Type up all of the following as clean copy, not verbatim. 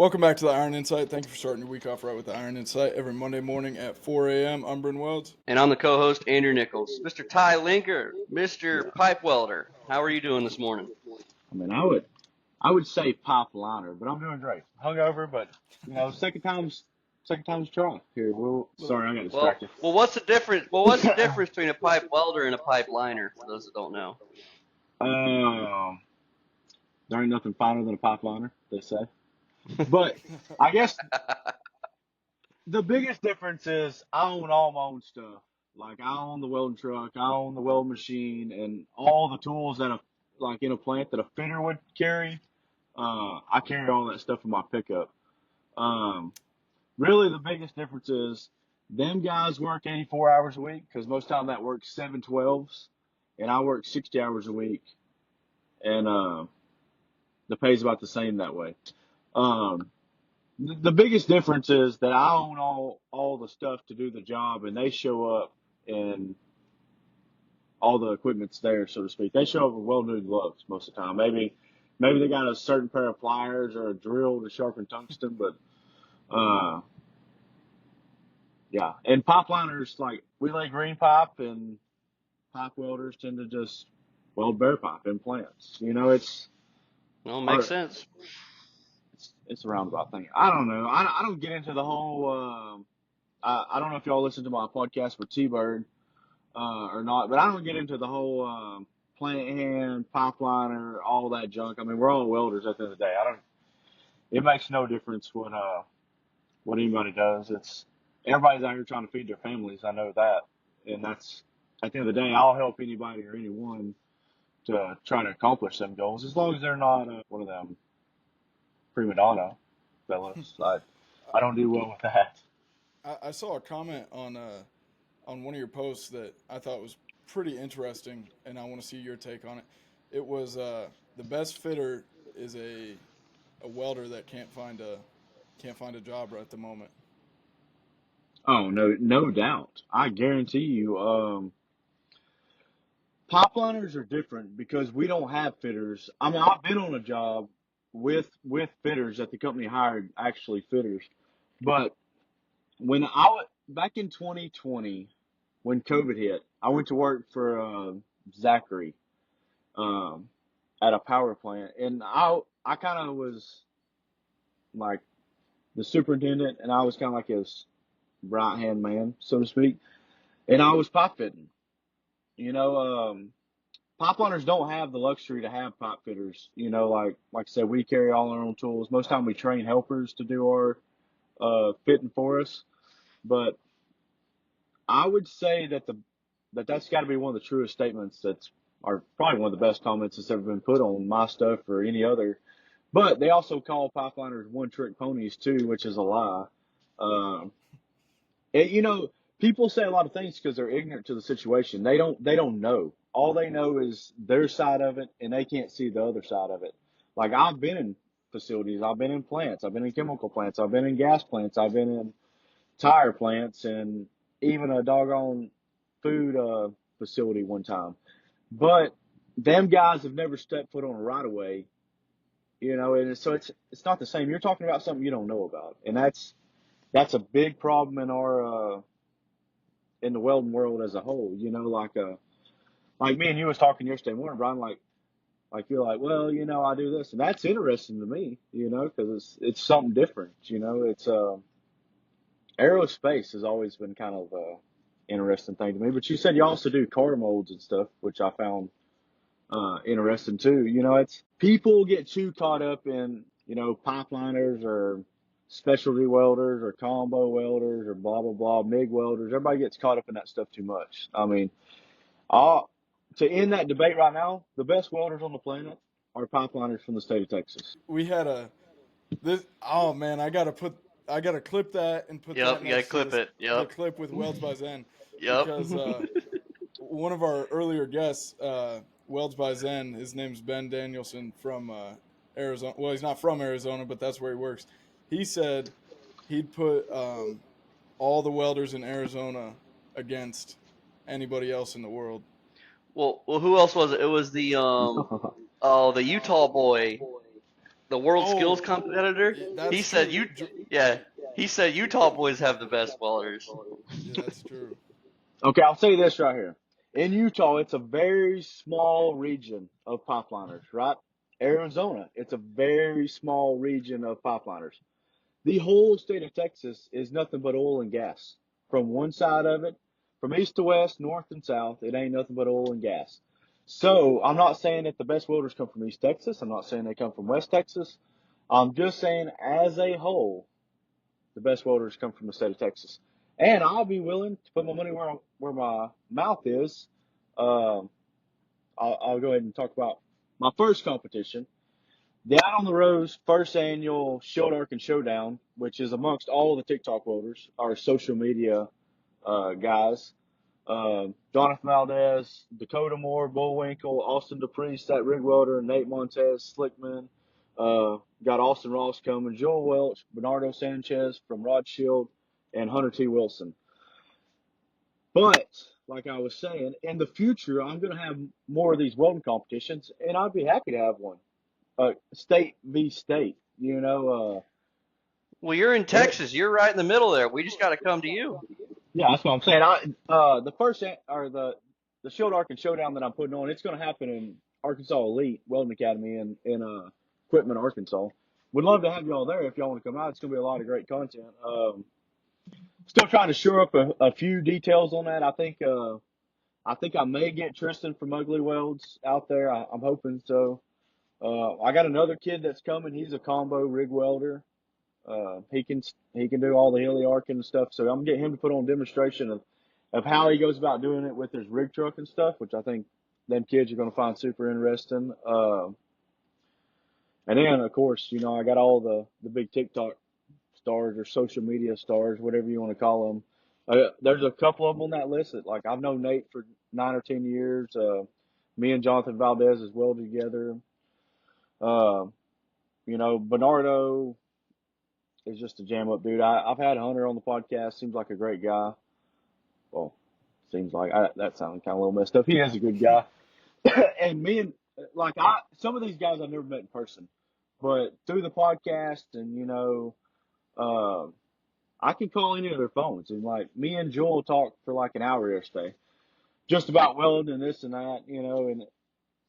Welcome back to the Iron Insight. Thank you for starting your week off right with the Iron Insight every Monday morning at 4 a.m. I'm Bryn Welds. And I'm the co-host, Andrew Nichols. Mr. Ty Linker, Mr. Pipe Welder, how are you doing this morning? I mean, I would say pop liner, but I'm doing great. Hungover, but second time's charm. Here, sorry, I got Well, distracted. well, what's the difference? Well, what's the difference between a pipe welder and a pipe liner? For those that don't know. um, there ain't nothing finer than a pop liner, they say. But I guess the biggest difference is I own all my own stuff. Like I own the welding truck, I own the weld machine, and all the tools that like in a plant that a fitter would carry. I carry all that stuff in my pickup. Um, Really, the biggest difference is them guys work 84 hours a week because most time that works 7/12s, and I work 60 hours a week, and the pay's about the same that way. Um, the biggest difference is that I own all the stuff to do the job, and they show up and all the equipment's there, so to speak. They show up with well-new gloves most of the time. Maybe they got a certain pair of pliers or a drill to sharpen tungsten, but uh, yeah, and pipe liners, like we lay green pipe, and pipe welders tend to just weld bare pipe in plants. Well, makes Or sense. it's a roundabout thing. I don't know. I don't get into the whole. I don't know if y'all listen to my podcast with T-Bird or not, but I don't get into the whole plant hand, pipe liner, all that junk. I mean, we're all welders at the end of the day. I don't. It makes no difference what anybody does. It's everybody's out here trying to feed their families. I know that, and that's at the end of the day, I'll help anybody or anyone to try to accomplish them goals as long as they're not one of them prima donna fellas. I don't do well with that. I saw a comment on one of your posts that I thought was pretty interesting, and I want to see your take on it. It was the best fitter is a welder that can't find a job right at the moment. Oh no, no doubt. I guarantee you. Pop liners are different because we don't have fitters. I mean, I've been on a job with fitters that the company hired actually fitters, but when back in 2020 when COVID hit, I went to work for Zachary um, at a power plant, and I kind of was like the superintendent, and I was kind of like his right hand man, so to speak, and I was pipe fitting. You know, pipe liners don't have the luxury to have pipe fitters. Like I said, we carry all our own tools. Most time we train helpers to do our fitting for us, but I would say that's got to be one of the truest statements that's are probably one of the best comments that's ever been put on my stuff or any other. But they also call pipeliners one trick ponies too, which is a lie. Um, and, people say a lot of things because they're ignorant to the situation. They don't know. All they know is their side of it, and they can't see the other side of it. Like I've been in facilities, I've been in plants, I've been in chemical plants, I've been in gas plants, I've been in tire plants, and even a doggone food facility one time. But them guys have never stepped foot on a right of way, and so it's not the same. You're talking about something you don't know about, and that's a big problem in the welding world as a whole. Like me and you was talking yesterday morning, Brian. Like you're like, well, I do this, and that's interesting to me, because it's something different. It's aerospace has always been kind of interesting thing to me. But you said you also do car molds and stuff, which I found interesting too. It's people get too caught up in pipeliners or specialty welders or combo welders or blah blah blah MIG welders. Everybody gets caught up in that stuff too much. I mean, all, to end that debate right now, the best welders on the planet are pipeliners from the state of Texas. We had this. Oh man, I gotta clip that and put that Yep, you gotta next to clip this it. the Yep, clip with Welds by Zen yep. because one of our earlier guests, Welds by Zen, his name's Ben Danielson from Arizona. Well, he's not from Arizona, but that's where he works. He said he'd put all the welders in Arizona against anybody else in the world. Well, who else was it? It was the Utah boy, the world skills Oh, competitor. He that's said true. you, yeah, he said Utah boys have the best welders. Yeah, that's true. Okay, I'll say this right here. In Utah, it's a very small region of pipeliners, right? Arizona, it's a very small region of pipeliners. The whole state of Texas is nothing but oil and gas. From one side of it, from east to west, north and south, it ain't nothing but oil and gas. So I'm not saying that the best welders come from East Texas. I'm not saying they come from West Texas. I'm just saying as a whole, the best welders come from the state of Texas. And I'll be willing to put my money where my mouth is. Um, I'll go ahead and talk about my first competition. The Out on the Road's first annual Show Dark and Showdown, which is amongst all the TikTok welders, our social media guys. Jonathan Valdez, Dakota Moore, Bullwinkle, Austin DePriest, that rig welder, Nate Montez, Slickman. Got Austin Ross coming, Joel Welch, Bernardo Sanchez from Rod Shield, and Hunter T. Wilson. But like I was saying, in the future, I'm going to have more of these welding competitions, and I'd be happy to have one. State v. state, Well, you're in What? Texas. You're right in the middle there. We just got to come to you. Yeah, that's what I'm saying. The first or the Shield Arc and Showdown that I'm putting on, it's going to happen in Arkansas Elite Welding Academy in Quitman, Arkansas. Would love to have y'all there if y'all want to come out. It's going to be a lot of great content. Still trying to shore up a few details on that. I think I may get Tristan from Ugly Welds out there. I'm hoping so. I got another kid that's coming. He's a combo rig welder. He can do all the hilly arcing and stuff. So I'm gonna get him to put on a demonstration of how he goes about doing it with his rig truck and stuff, which I think them kids are gonna find super interesting. And then of course, I got all the big TikTok stars or social media stars, whatever you want to call them. There's a couple of them on that list that like I've known Nate for 9 or 10 years. Me and Jonathan Valdez as well together. Uh, Bernardo is just a jam up dude. I've had Hunter on the podcast. Seems like a great guy. Well, seems like that sounded kind of a little messed up. He is a good guy. And me and some of these guys I've never met in person, but through the podcast and uh, I can call any of their phones and like me and Joel talked for like an hour yesterday, just about welding and this and that, and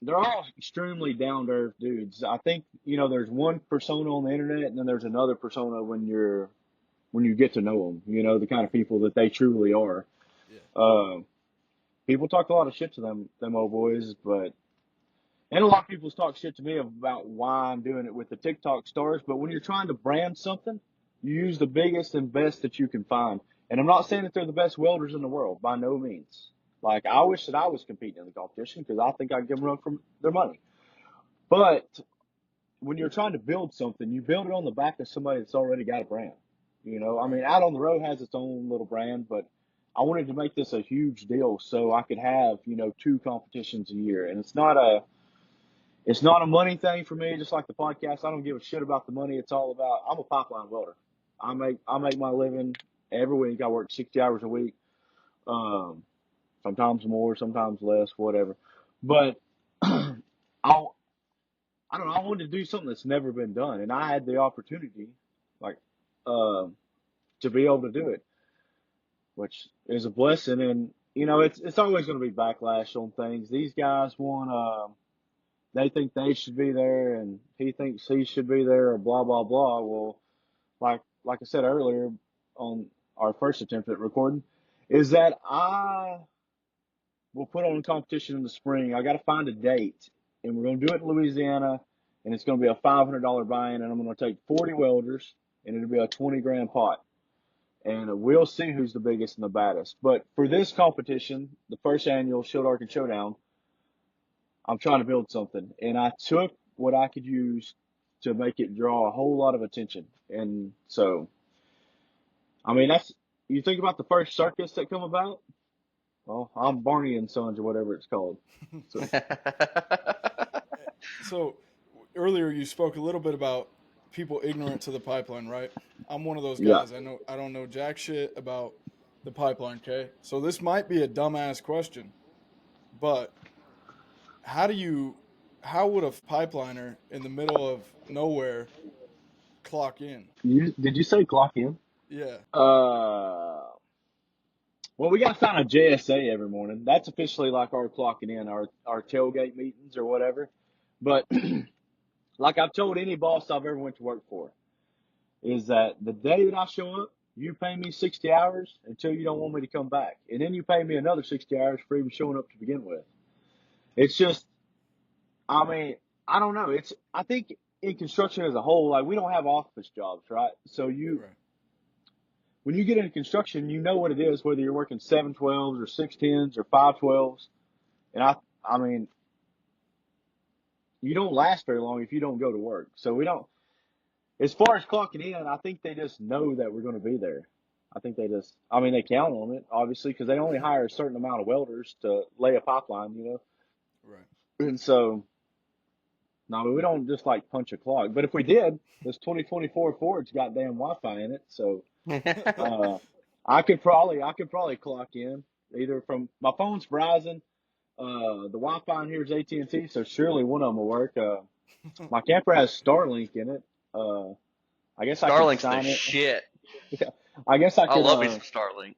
they're all extremely down to earth dudes. I think there's one persona on the internet and then there's another persona when you get to know them, the kind of people that they truly are. Yeah. People talk a lot of shit to them old boys, and a lot of people talk shit to me about why I'm doing it with the TikTok stars. But when you're trying to brand something, you use the biggest and best that you can find. And I'm not saying that they're the best welders in the world, by no means. Like, I wish that I was competing in the competition because I think I'd give them a run for their money. But when you're trying to build something, you build it on the back of somebody that's already got a brand. I Right. mean, Out on the Road has its own little brand, but I wanted to make this a huge deal so I could have, two competitions a year. And it's not a money thing for me, just like the podcast. I don't give a shit about the money. It's all about I'm a pipeline welder. I make my living every week. I work 60 hours a week. Um, Sometimes more, sometimes less, whatever. But I I don't know. I wanted to do something that's never been done, and I had the opportunity, like, um, to be able to do it, which is a blessing. And it's always going to be backlash on things. These guys want, they think they should be there, and he thinks he should be there, or blah blah blah. Well, like I said earlier on our first attempt at recording, is that I will put on a competition in the spring. I got to find a date, and we're going to do it in Louisiana, and it's going to be a $500 buy-in, and I'm going to take 40 welders, and it'll be a 20 grand pot, and we'll see who's the biggest and the baddest. But for this competition, the first annual Shield Arc and Showdown, I'm trying to build something, and I took what I could use to make it draw a whole lot of attention, and so I mean that's you think about the first circus that come about. Well, I'm Barney and Sons or whatever it's called. So So earlier you spoke a little bit about people ignorant to the pipeline, right? I'm one of those yeah. guys. I don't know jack shit about the pipeline, okay? So this might be a dumbass question, but how do you how would a pipeliner in the middle of nowhere clock in? Did you say clock in? Yeah, Uh, well, we got to sign a JSA every morning. That's officially like our clocking in, our tailgate meetings or whatever. But like I've told any boss I've ever went to work for, is that the day that I show up, you pay me 60 hours until you don't want me to come back. And then you pay me another 60 hours for even showing up to begin with. It's just, I mean, I don't know. I think in construction as a whole, like we don't have office jobs, right? So right. when you get into construction, you know what it is, whether you're working 712s or 610s or 512s. And I mean, you don't last very long if you don't go to work. So we don't, as far as clocking in, I think they just know that we're going to be there. I think I mean, they count on it, obviously, because they only hire a certain amount of welders to lay a pipeline, Right. And so, no, I mean, we don't just like punch a clock. But if we did, this 2024 Ford's got damn Wi-Fi in it. So, uh, I could probably clock in either from my phone's Verizon. The Wi-Fi in here is AT&T, so surely one of them will work. My camper has Starlink in it. Uh, I guess I could Starlink's the sign it. shit. Yeah, I guess I I could love me some Starlink.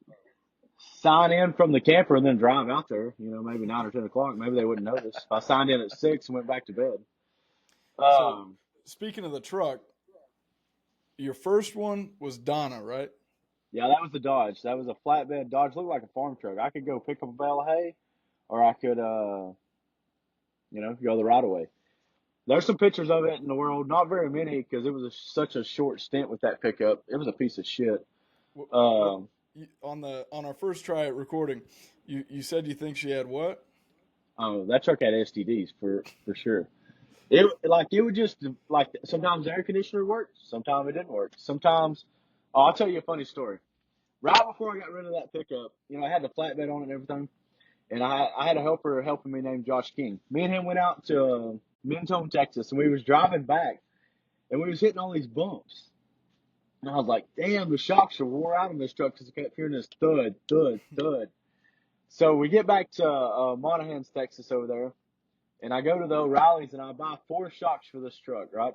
sign in from the camper and then drive out there. Maybe 9 or 10 o'clock. Maybe they wouldn't notice if I signed in at 6 and went back to bed. So, Um, speaking of the truck, your first one was Donna, right? yeah, that was the Dodge. That was a flatbed Dodge. Looked like a farm truck. I could go pick up a bale of hay, or I could, go the right of way. There's some pictures of it in the world. Not very many because it was such a short stint with that pickup. It was a piece of shit. What Um, on our first try at recording, you said you think she had what? that truck had STDs for sure. It would just like sometimes the air conditioner worked, sometimes it didn't work. Sometimes, I'll tell you a funny story. Right before I got rid of that pickup, I had the flatbed on it and everything, and I had a helper helping me named Josh King. Me and him went out to Mentone, Texas, and we was driving back, and we was hitting all these bumps. And I was like, damn, the shocks are wore out on this truck because I kept hearing this thud, thud, thud. So we get back to Monahans, Texas over there, and I go to the O'Reilly's and I buy 4 shocks for this truck, right?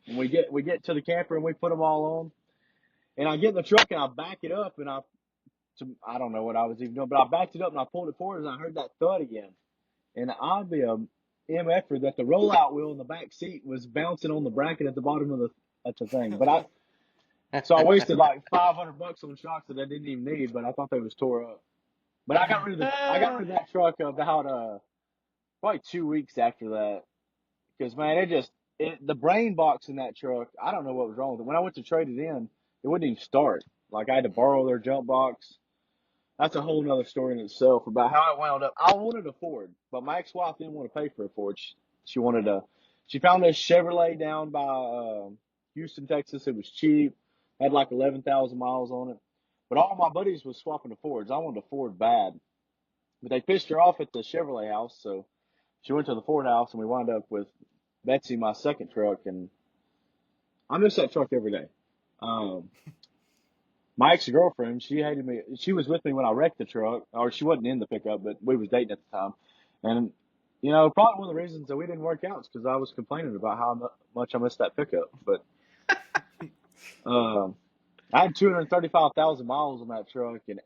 And we get to the camper and we put them all on. And I get in the truck and I back it up and I don't know what I was even doing, but I backed it up and I pulled it forward and I heard that thud again. And I'd be a MFer that the rollout wheel in the back seat was bouncing on the bracket at the bottom of the thing. So I wasted like $500 on shocks that I didn't even need, but I thought they was tore up. But I got rid of that truck about probably 2 weeks after that. Because man, the brain box in that truck, I don't know what was wrong with it. When I went to trade it in, it wouldn't even start. Like I had to borrow their jump box. That's a whole nother story in itself about how it wound up. I wanted a Ford, but my ex-wife didn't want to pay for a Ford. She wanted she found this Chevrolet down by Houston, Texas. It was cheap, had like 11,000 miles on it. But all my buddies was swapping to Fords. I wanted a Ford bad, but they pissed her off at the Chevrolet house, so she went to the Ford house, and we wound up with Betsy, my second truck, and I miss that truck every day. Um, my ex-girlfriend, she hated me. She was with me when I wrecked the truck, or she wasn't in the pickup, but we was dating at the time. And, probably one of the reasons that we didn't work out is because I was complaining about how much I missed that pickup. But um, I had 235,000 miles on that truck, and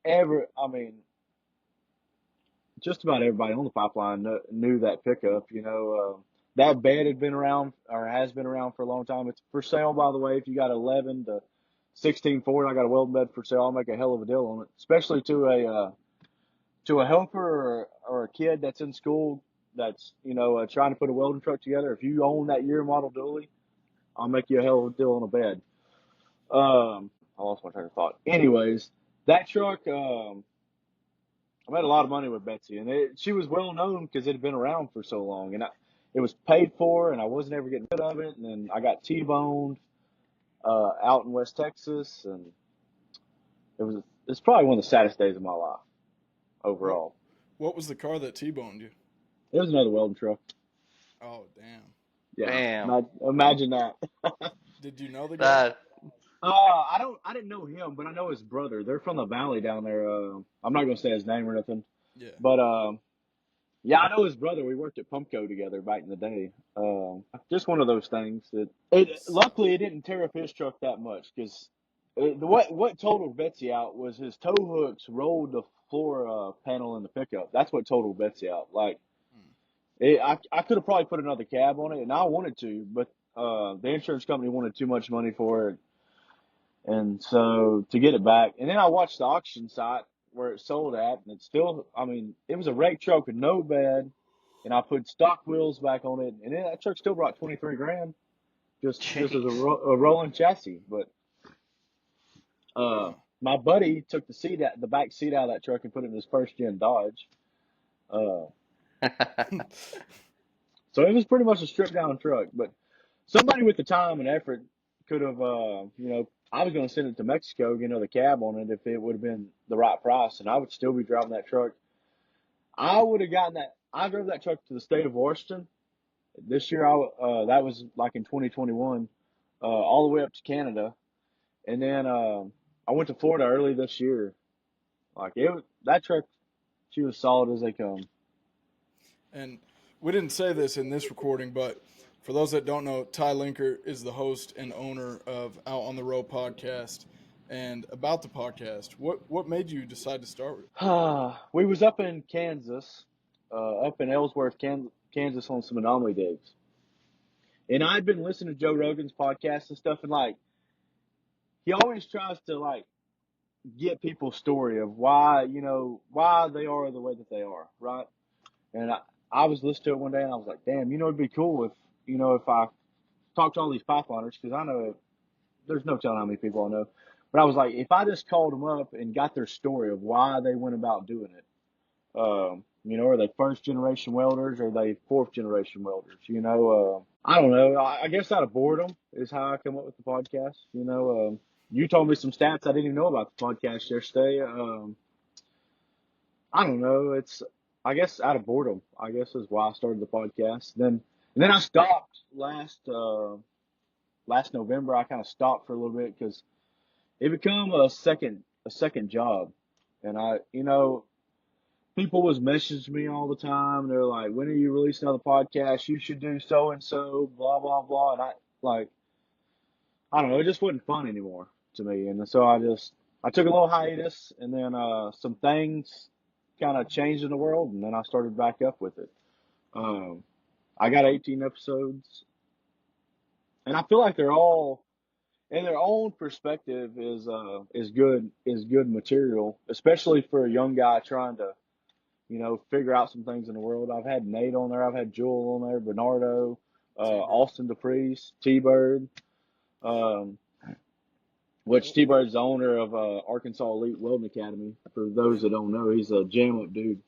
just about everybody on the pipeline knew that pickup. That bed had been around or has been around for a long time. It's for sale, by the way. If you got 11 to 16 Ford, I got a welding bed for sale. I'll make a hell of a deal on it, especially to a helper or a kid that's in school that's trying to put a welding truck together. If you own that year model dually, I'll make you a hell of a deal on a bed. I lost my train of thought. Anyways, that truck. I made a lot of money with Betsy, and she was well known because it had been around for so long, and it was paid for, and I wasn't ever getting rid of it. And then I got T-boned out in West Texas, and it's probably one of the saddest days of my life What overall. what was the car that T-boned you? It was another welding truck. Oh, damn. Yeah, Damn. imagine that. Did you know the guy? That I didn't know him, but I know his brother. They're from the valley down there. I'm not gonna say his name or nothing, Yeah. but Yeah, I know his brother. We worked at Pumpco together back in the day. Just one of those things that it. Luckily, it didn't tear up his truck that much because what totaled Betsy out was his tow hooks rolled the floor panel in the pickup. That's what totaled Betsy out. Like I could have probably put another cab on it, and I wanted to, but the insurance company wanted too much money for it, and so to get it back. And then I watched the auction site where it sold at, and it's still. I mean, it was a wreck truck with no bed, and I put stock wheels back on it, and then that truck still brought 23 grand just as Jeez. a rolling chassis. But Wow. my buddy took the back seat out of that truck and put it in his first gen Dodge. Uh, so it was pretty much a stripped down truck, but somebody with the time and effort could have, I was going to send it to Mexico, get another cab on it if it would have been the right price, and I would still be driving that truck. I would have gotten that. I drove that truck to the state of Washington this year. That was like in 2021, all the way up to Canada, and then I went to Florida early this year. Like it was that truck, she was solid as they come. And we didn't say this in this recording, but for those that don't know, Ty Linker is the host and owner of Out on the Road podcast. And about the podcast, what made you decide to start with it? We was up in Kansas, up in Ellsworth, Kansas, on some anomaly digs, and I'd been listening to Joe Rogan's podcast and stuff, and like he always tries to like get people's story of why they are the way that they are, right? And I was listening to it one day, and I was like, damn, it'd be cool if I talked to all these pipeliners, because I know there's no telling how many people I know. But I was like, if I just called them up and got their story of why they went about doing it, are they first generation welders or are they fourth generation welders? I don't know. I guess out of boredom is how I come up with the podcast. You told me some stats I didn't even know about the podcast yesterday. I don't know. It's, I guess, out of boredom, I guess is why I started the podcast. And then I stopped last November. I kind of stopped for a little bit because it became a second job. And people was messaging me all the time. They're like, when are you releasing another podcast? You should do so and so, blah, blah, blah. And I don't know, it just wasn't fun anymore to me. And so I took a little hiatus, and then, some things kind of changed in the world, and then I started back up with it. Um, I got 18 episodes, and I feel like they're all, in their own perspective, is good material, especially for a young guy trying to figure out some things in the world. I've had Nate on there. I've had Joel on there, Bernardo, T-Bird. Austin DePriest, T-Bird, um, which T-Bird's the owner of Arkansas Elite Welding Academy. For those And that don't know, he's a jam up dude.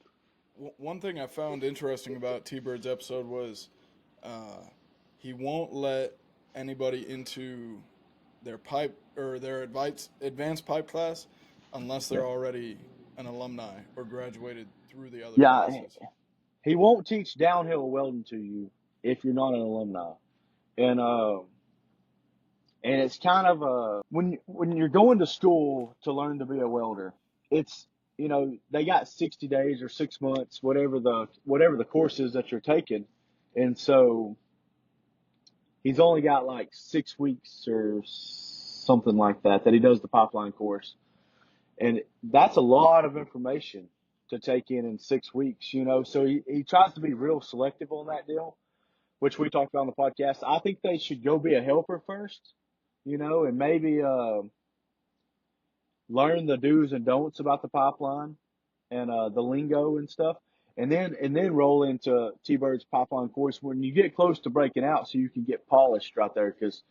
one thing I found interesting about T-Bird's episode was uh, he won't let anybody into their pipe or their advanced pipe class unless Yeah, they're already an alumni or graduated through the other yeah. classes. He won't teach downhill welding to you if you're not an alumni, and it's kind of when you're going to school to learn to be a welder, it's they got 60 days or 6 months, whatever the course is that you're taking, and so he's only got like 6 weeks or something like that he does the pipeline course, and that's a lot of information to take in 6 weeks. So he tries to be real selective on that deal, which we talked about on the podcast. I think they should go be a helper first, and maybe learn the do's and don'ts about the pipeline and the lingo and stuff, and then roll into T-Bird's pipeline course when you get close to breaking out, so you can get polished right there. Because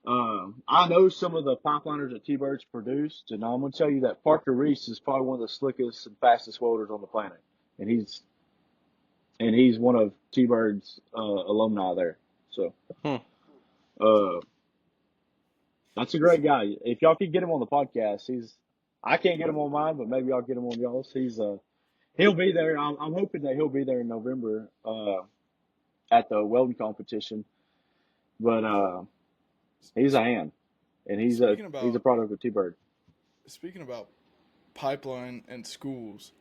I know some of the pipeliners that T-Bird's produced, and I'm going to tell you that Parker Reese is probably one of the slickest and fastest welders on the planet, and he's one of T-Bird's alumni there. So. Hmm. Uh, That's a great guy. If y'all could get him on the podcast, I can't get him on mine, but maybe I'll get him on y'all's. He'll be there. I'm hoping that he'll be there in November, at the welding competition. But, he's a hand, and he's a, Speaking he's a about product of T-Bird. speaking about pipeline and schools,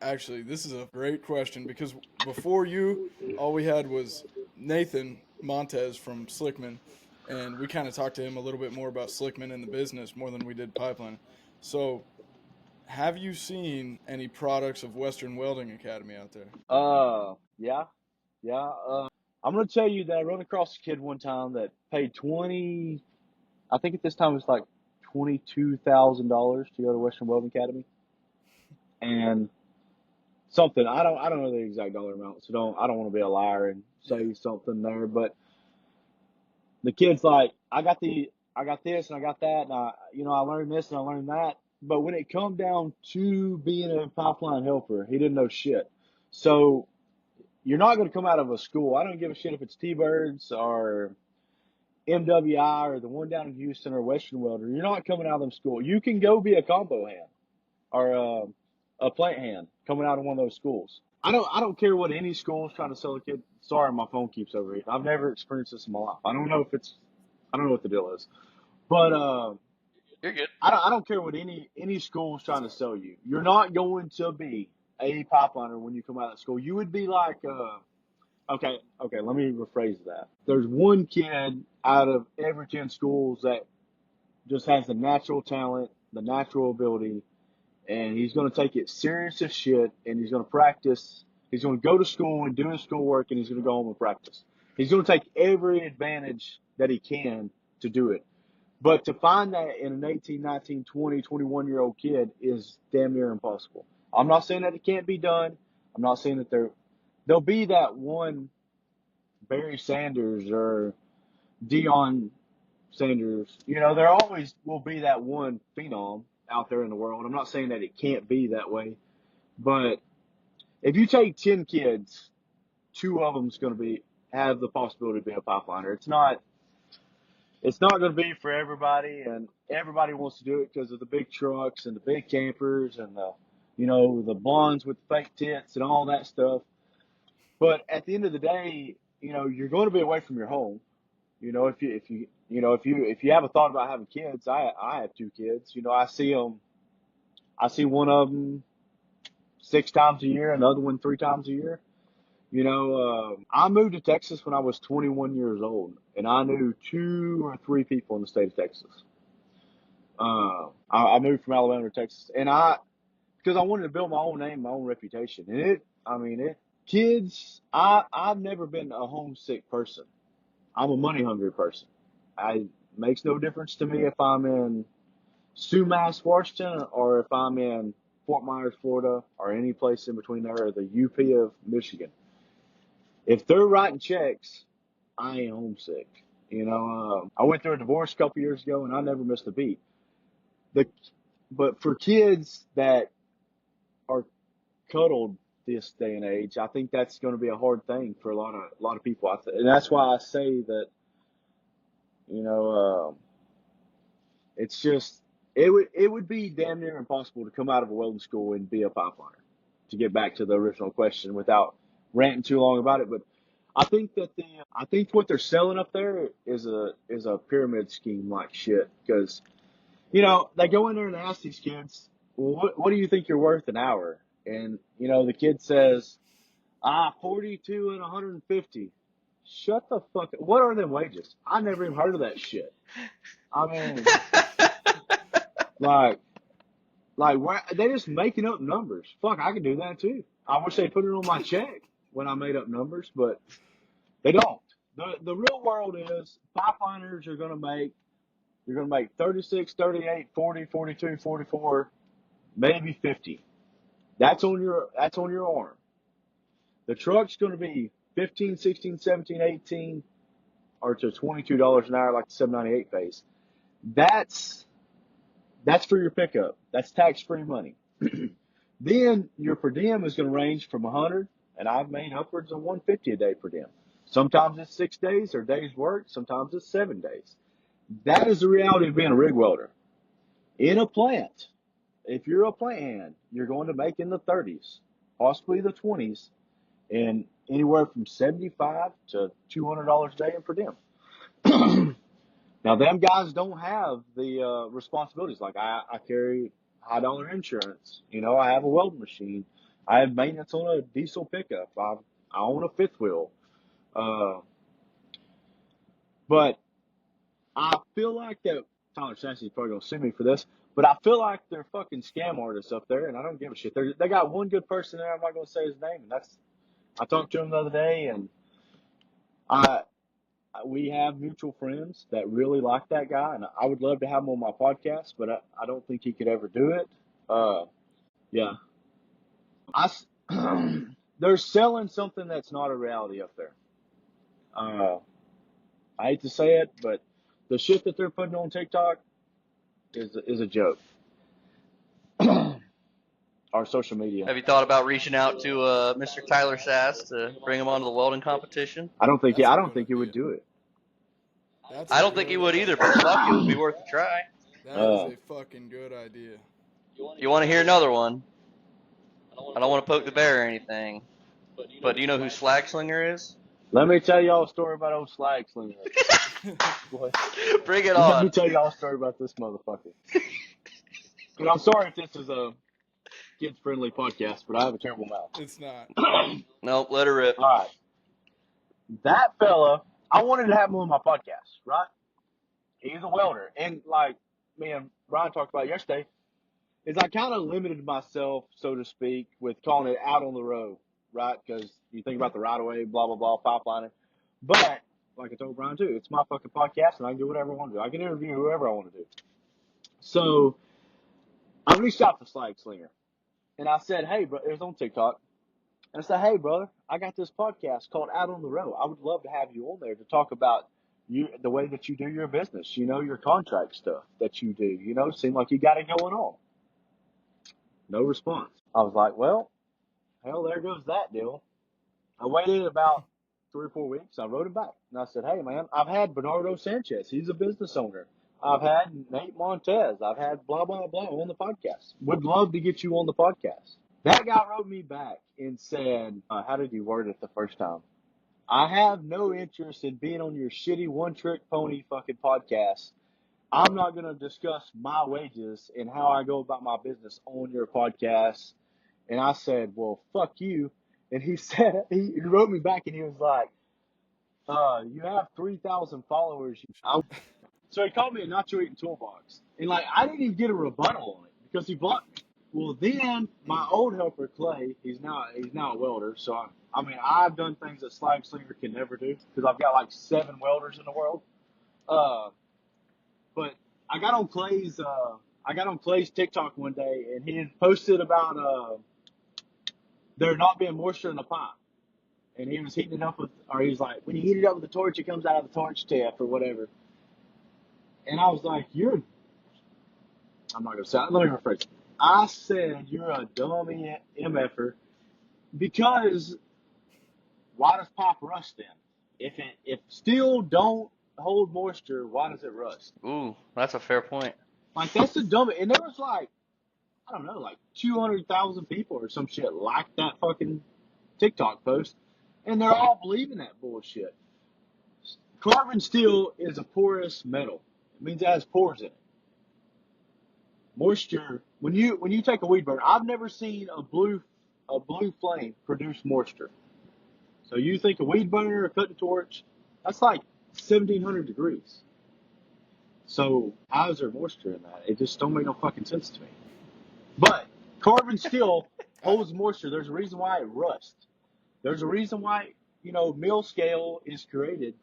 Actually, this is a great question because before you, all we had was Nathan Montez from Slickman, and we kind of talked to him a little bit more about Slickman and the business more than we did pipeline. So, have you seen any products of Western Welding Academy out there? Yeah, yeah. I'm gonna tell you that I run across a kid one time that paid 20. I think at this time it was like $22,000 to go to Western Welding Academy, and something I don't know the exact dollar amount, so I don't want to be a liar and Yeah. say something there, but the kid's like, I got this and I got that, and I learned this and I learned that. But when it come down to being a pipeline helper, he didn't know shit. So you're not going to come out of a school. I don't give a shit if it's T-Birds or MWI or the one down in Houston or Western Welder. You're not coming out of them school. You can go be a combo hand or a plant hand coming out of one of those schools. I don't care what any school is trying to sell a kid. Sorry, my phone keeps overheating. I've never experienced this in my life. I don't know what the deal is, but You're good. I don't care what any school is trying to sell you. You're not going to be a pipeliner when you come out of school. You would be like okay, let me rephrase that. There's one kid out of every 10 schools that just has the natural talent, the natural ability, and he's going to take it serious as shit, and he's going to practice. He's going to go to school and do his schoolwork, and he's going to go home and practice. He's going to take every advantage that he can to do it. But to find that in an 18, 19, 20, 21-year-old kid is damn near impossible. I'm not saying that it can't be done. I'm not saying that there'll be that one Barry Sanders or Deion Sanders. There always will be that one phenom out there in the world. I'm not saying that it can't be that way, but if you take 10 kids, two of them's going to have the possibility to be a pipeliner. It's not going to be for everybody, and everybody wants to do it because of the big trucks and the big campers and the blondes with the fake tits and all that stuff. But at the end of the day, you're going to be away from your home. If you have a thought about having kids, I have two kids. I see them. I see one of them 6 times a year, another one 3 times a year. I moved to Texas when I was 21 years old, and I knew 2 or 3 people in the state of Texas. I moved from Alabama to Texas, and because I wanted to build my own name, my own reputation. And kids, I've never been a homesick person. I'm a money hungry person. It makes no difference to me if I'm in Sumas, Washington, or if I'm in Fort Myers, Florida, or any place in between there, or the UP of Michigan. If they're writing checks, I ain't homesick. I went through a divorce a couple years ago, and I never missed a beat. The but for kids that are cuddled this day and age, I think that's going to be a hard thing for a lot of people. And that's why I say that you know it's just it would be damn near impossible to come out of a welding school and be a pipeliner. To get back to the original question without ranting too long about it, but I think what they're selling up there is a pyramid scheme like shit because they go in there and ask these kids, well, what do you think you're worth an hour? And the kid says 42 and 150. Shut the fuck up. What are them wages? I never even heard of that shit. I mean, like they're just making up numbers. Fuck, I could do that too. I wish they put it on my check when I made up numbers, but they don't. The real world is pipeliners are you're gonna make 36, 38, 40, 42, 44, maybe 50. That's on your arm. The truck's gonna be 15, 16, 17, 18, or to $22 an hour like the 798 pays. That's that's for your pickup. That's tax free money. Then your per diem is going to range from 100, and I've made upwards of 150 a day per diem. Sometimes it's 6 days or days work. Sometimes it's 7 days. That is the reality of being a rig welder. In a plant, if you're a plant hand, you're going to make in the 30s, possibly the 20s, and anywhere from 75 to $200 a day in per diem. Now, them guys don't have the responsibilities. Like I carry high dollar insurance. I have a welding machine. I have maintenance on a diesel pickup. I own a fifth wheel. Uh, but I feel like that Tyler Sassey's probably gonna sue me for this, but I feel like they're fucking scam artists up there, and I don't give a shit. They got one good person there. I'm not gonna say his name, and that's I talked to him the other day, and I we have mutual friends that really like that guy, and I would love to have him on my podcast, but I don't think he could ever do it. Yeah, I they're selling something that's not a reality up there. Uh, I hate to say it, but the shit that they're putting on TikTok is a joke. Our social media. Have you thought about reaching out to Mr. Tyler Sass to bring him onto the welding competition? That's I a don't good think he would idea. do it. That's a I don't think he good would either, but idea. fuck, it would be worth a try. That is Uh, a fucking good idea. You want to hear another one? I don't want to poke the bear or anything, but do you know who Slag Slinger is? Let me tell y'all a story about old Slag Slinger. Boy, Bring it let me on. tell y'all a story about this motherfucker. And I'm sorry if this is a kids friendly podcast, but I have a terrible mouth. It's not. Nope, let her rip. All right. That fella, I wanted to have him on my podcast, right? He's a welder. And like me and Brian talked about yesterday, is I kind of limited myself, so to speak, with calling it out on the road, right? Because you think about the R.O.W, blah, blah, blah, pipelining. But, like I told Brian too, it's my fucking podcast and I can do whatever I want to do. I can interview whoever I want to do. So, I reached out to Slag Slinger and I said, hey, bro, it was on TikTok. And I said, hey, brother, I got this podcast called Out on the Road. I would love to have you on there to talk about the way that you do your business, your contract stuff that you do, seem like you got it going on. No response. I was like, well, hell, there goes that deal. I waited about 3 or 4 weeks. I wrote him back. And I said, hey, man, I've had Bernardo Sanchez. He's a business owner. I've had Nate Montez. I've had blah, blah, blah on the podcast. Would love to get you on the podcast. That guy wrote me back and said, how did you word it the first time? I have no interest in being on your shitty one-trick pony fucking podcast. I'm not going to discuss my wages and how I go about my business on your podcast. And I said, well, fuck you. And he said, he wrote me back and he was like, you have 3,000 followers. So he called me a nacho eating toolbox. And like, I didn't even get a rebuttal on it because he blocked me. Well, then my old helper, Clay, he's now a welder. So I've done things that Slag Slinger can never do because I've got like 7 welders in the world. But I got on Clay's TikTok one day and he had posted about there not being moisture in the pipe. And he was heating it up he was like, when you heat it up with the torch, it comes out of the torch tap or whatever. And I was like, I'm not going to say it. Let me rephrase it. I said, you're a dummy MFer because why does pipe rust then? If steel don't hold moisture, why does it rust? Ooh, that's a fair point. Like, that's the dumb. And there was like, I don't know, like 200,000 people or some shit like that fucking TikTok post. And they're all believing that bullshit. Carbon steel is a porous metal. It means it has pores in it. Moisture, when you take a weed burner, I've never seen a blue flame produce moisture. So you think a weed burner or cutting torch, that's like 1,700 degrees. So how is there moisture in that? It just don't make no fucking sense to me. But carbon steel holds moisture. There's a reason why it rusts. There's a reason why, mill scale is created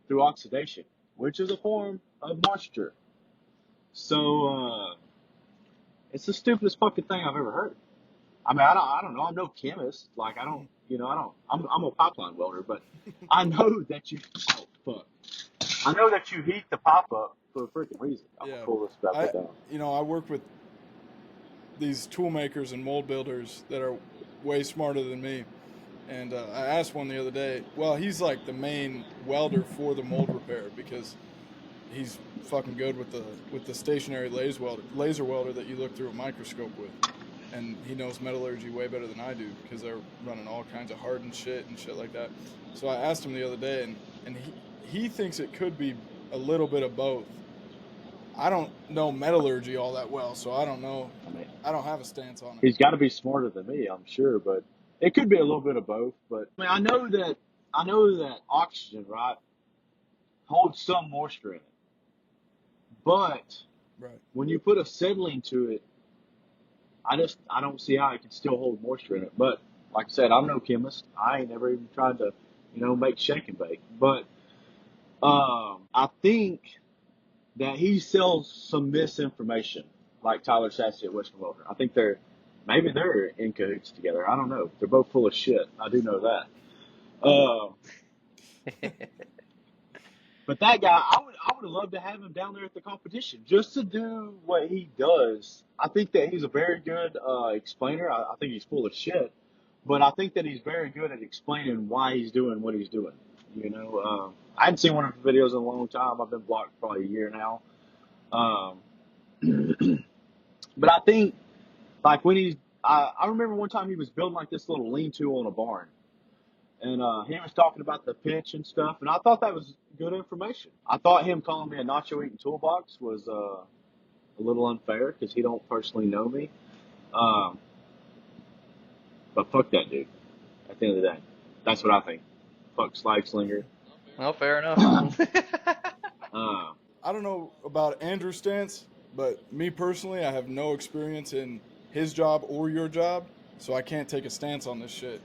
through oxidation, which is a form of moisture. So, it's the stupidest fucking thing I've ever heard. I mean, I don't know. I'm no chemist. Like, I'm a pipeline welder, but I know that I know that you heat the pipe up for a freaking reason. I'm going to pull this back down. I work with these tool makers and mold builders that are way smarter than me. And I asked one the other day. Well, he's like the main welder for the mold repair because he's fucking good with the stationary laser welder that you look through a microscope with, and he knows metallurgy way better than I do because they're running all kinds of hardened shit and shit like that. So I asked him the other day, and he thinks it could be a little bit of both. I don't know metallurgy all that well, so I don't know. I mean, I don't have a stance on it. he's got to be smarter than me, I'm sure, but it could be a little bit of both. But I mean, I know that oxygen, right, holds some moisture in it, but Right. when you put acetylene to it, I don't see how it can still hold moisture in it. But like I said, I'm no chemist. I ain't never even tried to, make shake and bake. But I think that he sells some misinformation, like Tyler Sassy at Western Welder. I think maybe they're in cahoots together. I don't know. They're both full of shit. I do know that. Uh, but that guy, I would have loved to have him down there at the competition just to do what he does. I think that he's a very good explainer. I think he's full of shit, but I think that he's very good at explaining why he's doing what he's doing. I hadn't seen one of his videos in a long time. I've been blocked probably a year now. Um, but I think like when I remember one time he was building like this little lean-to on a barn, and he was talking about the pitch and stuff, and I thought that was good information. I thought him calling me a nacho eating toolbox was a little unfair because he don't personally know me. Um, but fuck that dude. At the end of the day, that's what I think. Fuck Slag Slinger. Well, fair enough. Uh, I don't know about Andrew's stance, but me personally, I have no experience in his job or your job, so I can't take a stance on this shit.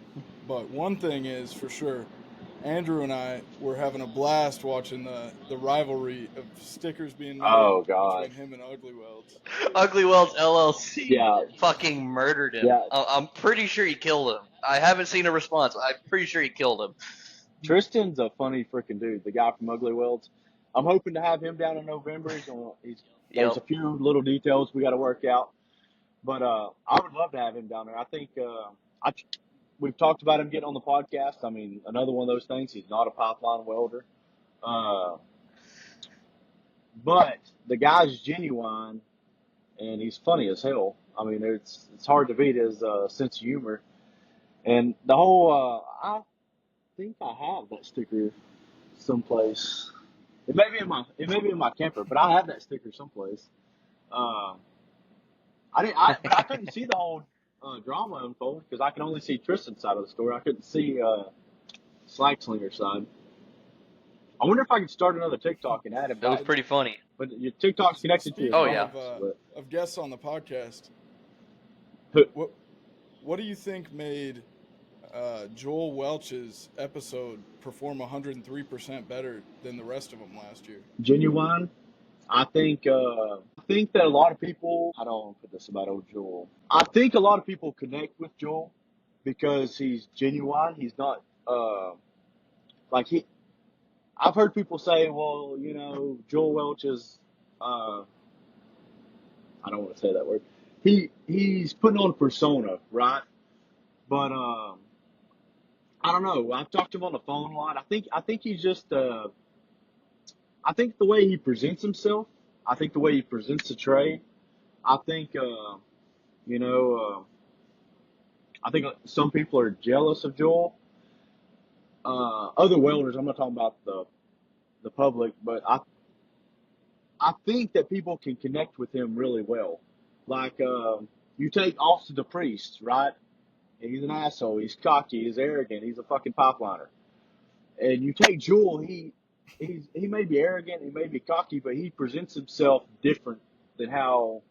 But one thing is for sure, Andrew and I were having a blast watching the rivalry of stickers being made oh God. between him and Ugly Welds. Ugly Wells LLC Yeah. fucking murdered him. Yeah. I'm pretty sure he killed him. I haven't seen a response. I'm pretty sure he killed him. Tristan's a funny freaking dude. The guy from Ugly Welds. I'm hoping to have him down in November. There's Yep. a few little details we got to work out. But I would love to have him down there. I think I we've talked about him getting on the podcast. I mean, another one of those things. He's not a pipeline welder, uh, but the guy's genuine and he's funny as hell. I mean, it's hard to beat his sense of humor and the whole. I think I have that sticker someplace. It may be in my camper, but I have that sticker someplace. Um, but I couldn't see the whole drama unfold because I can only see Tristan's side of the story. I couldn't see Slackslinger's side. I wonder if I could start another TikTok and add him That was back. pretty funny. But your TikTok's connected to his Oh, Speaking yeah. phones. But of guests on the podcast, what what do you think made Joel Welch's episode perform 103% better than the rest of them last year? Genuine, I think that a lot of people. I don't want to put this about old Joel. I think a lot of people connect with Joel because he's genuine. He's not like he. I've heard people say, well, Joel Welch is. Uh, I don't want to say that word. He's putting on a persona, right? But I don't know. I've talked to him on the phone a lot. I think he's just. I think the way he presents himself. I think the way he presents the trade. I think you know. I think some people are jealous of Joel. Other welders. I'm not talking about the public, but I think that people can connect with him really well. Like you take Austin the Priest, right? He's an asshole. He's cocky. He's arrogant. He's a fucking pipeliner. And you take Jewel, he may be arrogant, he may be cocky, but he presents himself different than how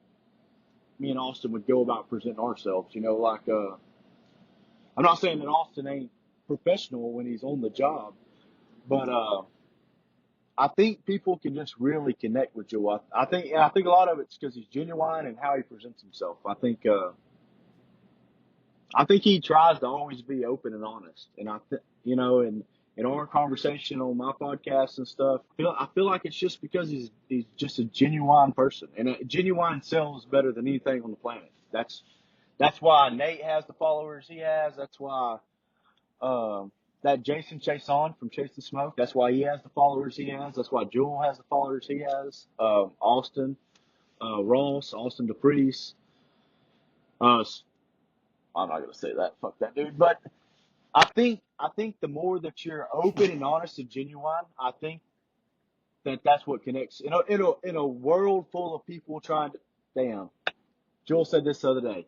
me and Austin would go about presenting ourselves. Like I'm not saying that Austin ain't professional when he's on the job, but I think people can just really connect with Joel. I think a lot of it's because he's genuine and how he presents himself. I think he tries to always be open and honest, and and in our conversation on my podcast and stuff, I feel like it's just because he's just a genuine person, and a genuine sells better than anything on the planet. That's why Nate has the followers he has. That's why that Jason Chason from Chase the Smoke. That's why he has the followers he has. That's why Jewel has the followers he has. Austin, Ross, Austin DePriest. Uh, I'm not gonna say that. Fuck that dude. But I think the more that you're open and honest and genuine, I think that's what connects. In a world full of people trying to, damn, Joel said this the other day.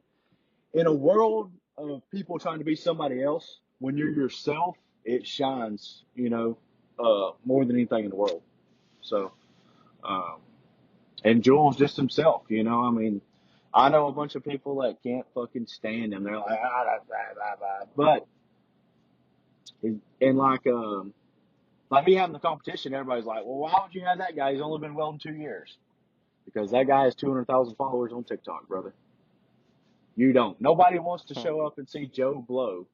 In a world of people trying to be somebody else, when you're yourself, it shines, more than anything in the world. So, um, and Joel's just himself, I mean, I know a bunch of people that can't fucking stand him. They're like, but, and like me having the competition, everybody's like, well, why would you have that guy? He's only been welding 2 years. Because that guy has 200,000 followers on TikTok, brother. You don't. Nobody wants to show up and see Joe Blow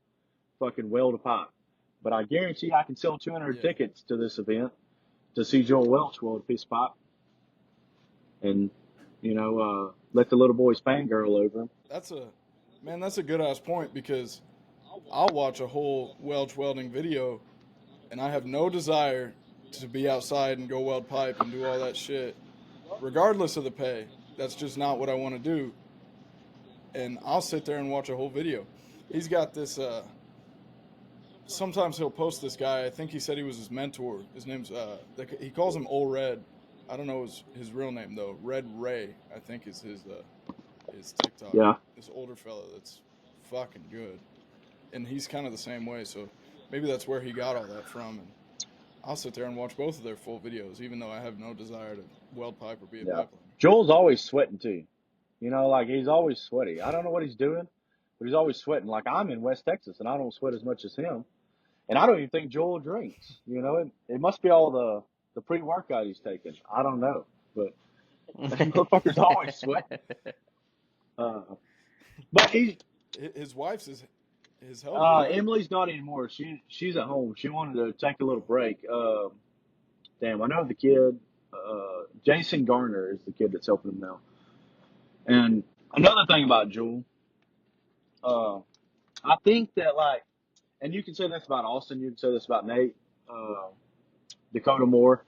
fucking weld a pipe. But I guarantee I can sell 200 Yeah. tickets to this event to see Joel Welch weld a piece of pipe and, let the little boys fangirl over him. That's a good ass point because I'll watch a whole Welch welding video and I have no desire to be outside and go weld pipe and do all that shit, regardless of the pay. That's just not what I want to do. And I'll sit there and watch a whole video. He's got this. Sometimes he'll post this guy. I think he said he was his mentor. His name's he calls him Ol Red. I don't know his real name though. Red Ray, I think is his TikTok. Yeah. This older fella that's fucking good, and he's kind of the same way. So maybe that's where he got all that from. And I'll sit there and watch both of their full videos, even though I have no desire to weld pipe or be a Yeah. pipe. Joel's always sweating too. Like he's always sweaty. I don't know what he's doing, but he's always sweating. Like I'm in West Texas and I don't sweat as much as him. And I don't even think Joel drinks. It must be all the pre-workout he's taking. I don't know, but that motherfucker's always sweating. But His wife's his helper. Right? Emily's not anymore. She's at home. She wanted to take a little break. Damn, I know the kid. Jason Garner is the kid that's helping him now. And another thing about Joel, I think that and you can say this about Austin. You can say this about Nate, Dakota Moore,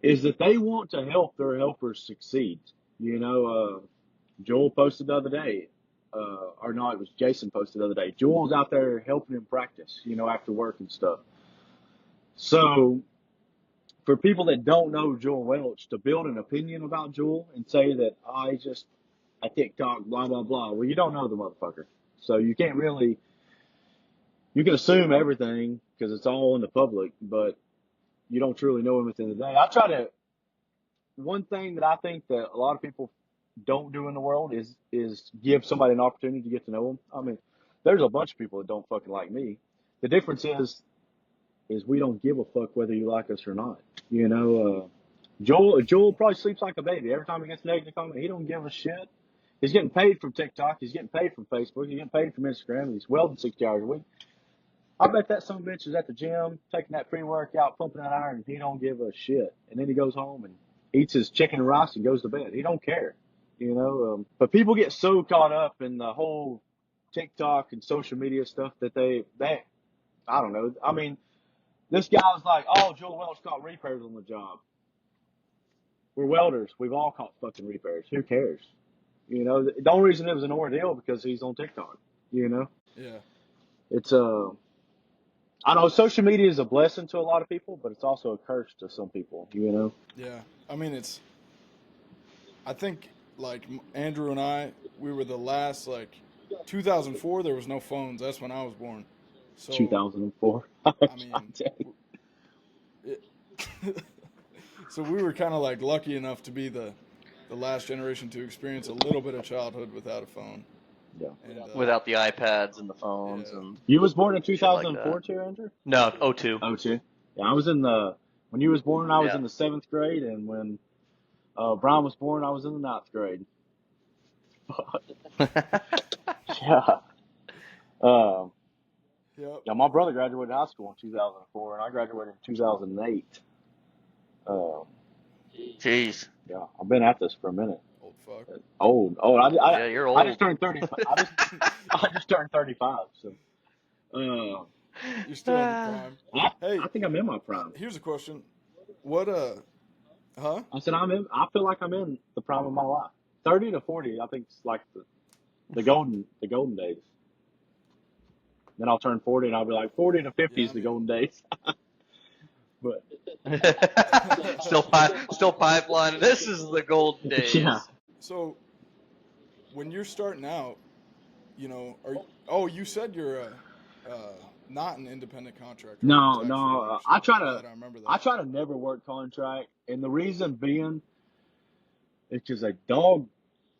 is that they want to help their helpers succeed. Joel posted the other day, or no, it was Jason posted the other day. Joel's out there helping him practice, after work and stuff. So, for people that don't know Joel Welch, to build an opinion about Joel and say that he's just a TikTok, blah, blah, blah, well, you don't know the motherfucker. So, you can't really, you can assume everything because it's all in the public, but you don't truly know him at the end of the day. One thing that I think that a lot of people don't do in the world is give somebody an opportunity to get to know them. I mean, there's a bunch of people that don't fucking like me. The difference is we don't give a fuck whether you like us or not. Joel probably sleeps like a baby. Every time he gets a negative comment, he don't give a shit. He's getting paid from TikTok. He's getting paid from Facebook. He's getting paid from Instagram. He's welding 60 hours a week. I bet that son of a bitch is at the gym, taking that pre-workout, pumping that iron, and he don't give a shit. And then he goes home and eats his chicken and rice and goes to bed. He don't care, But people get so caught up in the whole TikTok and social media stuff that they I don't know. I mean, this guy was like, oh, Joel Welch caught repairs on the job. We're welders. We've all caught fucking repairs. Who cares? The only reason it was an ordeal because he's on TikTok, Yeah. It's I know social media is a blessing to a lot of people, but it's also a curse to some people, Yeah. I mean, I think, like, Andrew and I, we were the last, 2004, there was no phones. That's when I was born. So, 2004. I mean, it, so we were kind of, lucky enough to be the last generation to experience a little bit of childhood without a phone. Yeah. And, Without the iPads and the phones yeah. and You was born in shit like 2004 that. too, Andrew? No, 02. Oh, too. Yeah, I was when you was born, I was Yeah. in the 7th grade, and when Brian was born, I was in the 9th grade. Yeah. Yep. Yeah, my brother graduated high school in 2004, and I graduated in 2008. Jeez. Yeah, I've been at this for a minute. Old fuck. Old. Yeah, you're old. I just turned 30. I just turned 35. So, You're still in your prime. Hey, I think I'm in my prime. here's a question. What, huh? I said I feel like I'm in the prime of my life. 30 to 40, I think it's like the golden days. Then I'll turn 40 and I'll be like 40 to 50 is the golden days. But still pipeline. This is the golden yeah, days. So when you're starting out, oh, you said you're not an independent contractor on the no, tax form no. actually. Now that I remember I that. try to never work contract, and the reason being is because a dog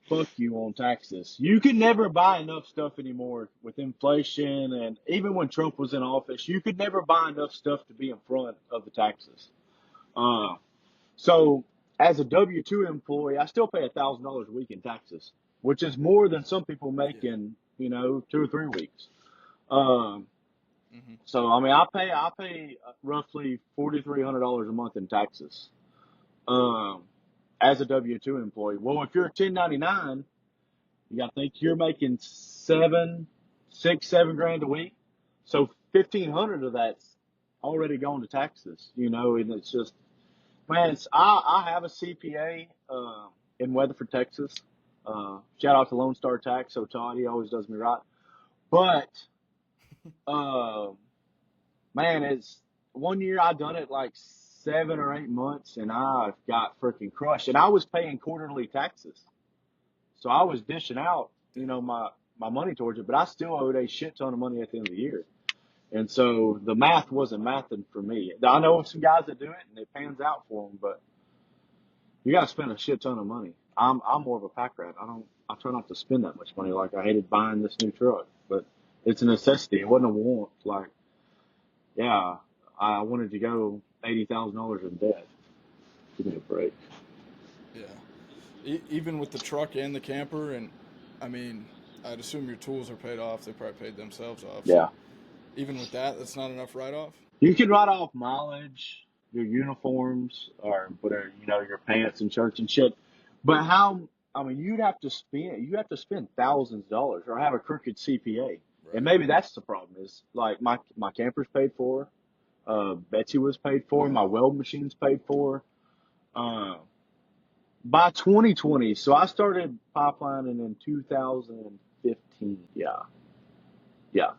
fuck you on taxes. You can never buy enough stuff anymore with inflation, and even when Trump was in office, you could never buy enough stuff to be in front of the taxes. Uh, so as a W-2 employee, I still pay $1,000 a week in taxes, which is more than some people make Yeah. in 2 or 3 weeks. Um, Hmm. so I mean, I pay roughly $4,300 a month in taxes. Um, as a W-2 employee. Well, if you're a 1099, you got to think you're making 7 grand a week. So 1,500 of that's already gone to taxes, and it's just, man, I have a CPA, in Weatherford, Texas. Shout out to Lone Star Tax. So Todd, he always does me right. But, uh, man, it's one year I done it like 7 or 8 months and I got freaking crushed. And I was paying quarterly taxes. So I was dishing out, Damn. my money towards it, but I still owed a shit ton of money at the end of the year. And so the math wasn't mathing for me. I know of some guys that do it and it pans out for them, but you got to spend a shit ton of money. I'm more of a pack rat. I try not to spend that much money. Like I hated buying this new truck, but it's a necessity. It wasn't a want. Like, yeah, I wanted to go $80,000 in debt. Give me a break. Yeah. Even with the truck and the camper, and I mean, I'd assume your tools are paid off. They probably paid themselves off. Yeah. So even with that, that's not enough write off. You can write off mileage, your uniforms, or whatever, your pants and shirts and shit. But how? I mean, you have to spend thousands of dollars or have a crooked CPA, and Right. maybe that's the problem. Is like my camper's paid for, Betsy was paid for, Yeah. my weld machine's paid for. Uh, by 2020, so I started pipelining in 2015. Yeah, yeah.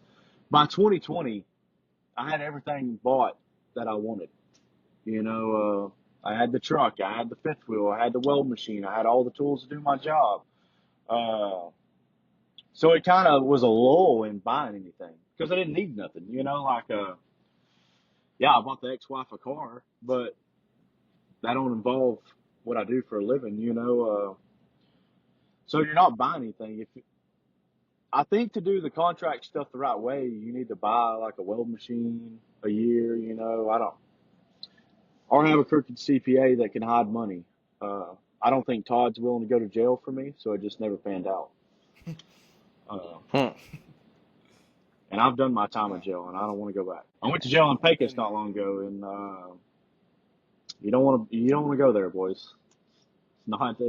By 2020, I had everything bought that I wanted. I had the truck, I had the fifth wheel, I had the weld machine, I had all the tools to do my job. Uh, so it kind of was a lull in buying anything because I didn't need nothing. Yeah, I bought the ex-wife a car, but that don't involve what I do for a living. So you're not buying anything. If I think to do the contract stuff the right way, you need to buy like a weld machine a year. I don't, or have a crooked CPA that can hide money. I don't think Todd's willing to go to jail for me, so it just never panned out. Uh, Hmm. and I've done my time in Huh. jail, and I don't want to go back. I went to jail in Pecos And not long ago, and you don't want to go there, boys. It's not.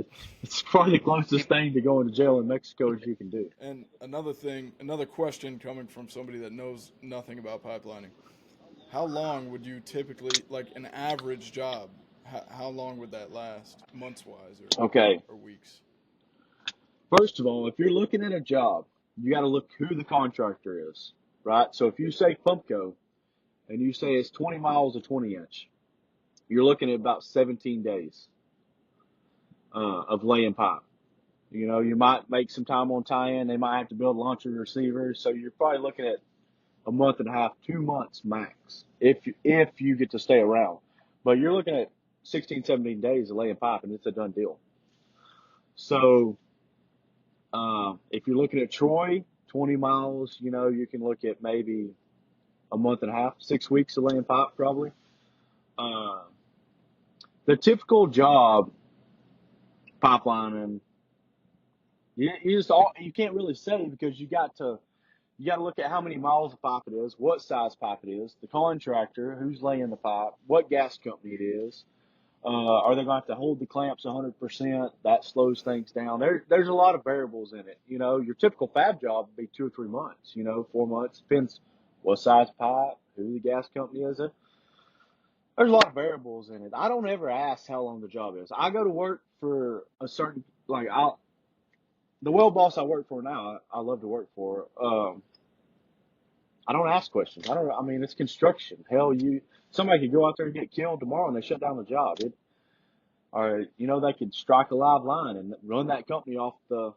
It's probably the closest Keep thing to going to jail in Mexico as you can do. and another thing, another question coming from somebody that knows nothing about pipelining. How long would you typically, like an average job, how long would that last, months wise Okay, or weeks? first of all, if you're looking at a job, you got to look who the contractor is, right? So if you say Pumpco and you say it's 20 miles of 20 inch, you're looking at about 17 days of laying pipe. You might make some time on tie-in. They might have to build launcher receivers. So you're probably looking at a month and a half, 2 months max, if you get to stay around. But you're looking at 16, 17 days of laying pipe, and it's a done deal. So if you're looking at Troy, 20 miles, you can look at maybe a month and a half, 6 weeks of laying pipe probably. Uh, the typical job pipelining, you can't really say because you got to look at how many miles of pipe it is, what size pipe it is, the contractor, who's laying the pipe, what gas company it is. Are they going to have to hold the clamps 100%? That slows things down. There's a lot of variables in it. Your typical fab job would be 2 or 3 months, 4 months. Depends what size pipe, who the gas company is. There's a lot of variables in it. I don't ever ask how long the job is. I go to work for a certain, like, the well boss I work for now, I love to work for. I don't ask questions. I mean, it's construction. Hell, somebody could go out there and get killed tomorrow and they shut down the job. Or, they could strike a live line and run that company off the